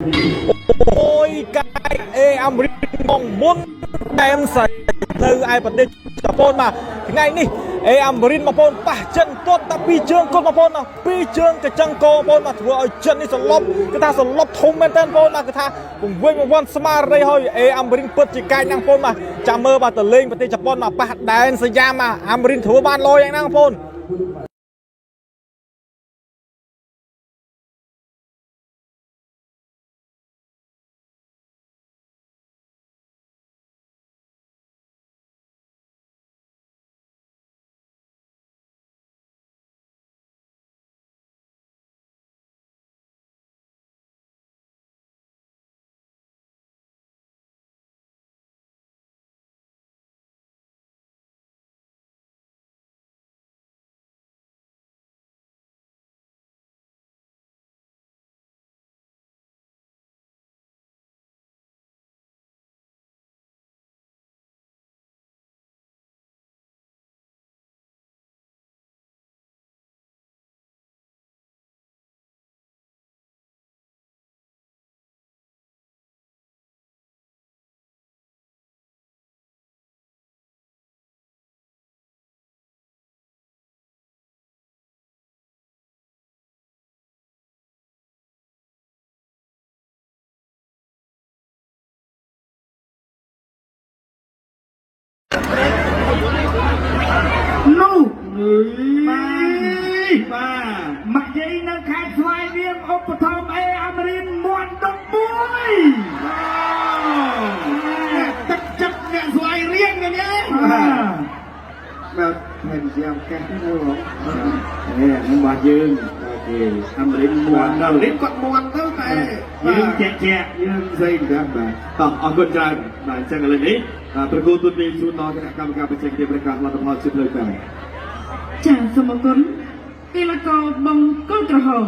โอ้ยกายอเมริกมองมุนแดนใส่នៅឯប្រទេសជប៉ុនមកថ្ងៃនេះអាមេរិនបងប្អូនប៉ះចិនទាត់តែពីរជើងគាត់បងប្អូនពីរជើងកញ្ចឹងកបងប្អូនមកធ្វើឲ្យចិននេះសន្លប់គឺថាសន្លប់ធំមែនតើបងប្អូនមកគឺថាពង្វិញវ័នស្មារតីហើយអាមេរិនពិតជាកាយណាស់បងប្អូនមកចាំមើលបាទទៅលេងប្រទេសជប៉ុនមកប៉ះដែនសយ៉ាមមកអាមេរិនធ្វើបានលយយ៉ាងណាបងប្អូនลูกมาเย็นนะขายสวายเรียงอุปธรรมอเมรินมวนดอกบุยจับเนี่ยสวายเรียงกันเนี่ยแบบเห็นเสียงแกนี่เลยหรอเนี่ยมันมายืนโอเคอเมรินมวนอเมรินกดมวนเท่าไหร่ยืนแจกยืนเซ็งครับแบบต่อเอาคนใจแบบจังอะไรนี้ประกูตุนมีชุดนอนคณะกรรมการประชุมเกี่ยวกับการรัฐบาลชุดเลยกัน ចាសសូមអរគុណកីឡាករបង្គោលក្រហម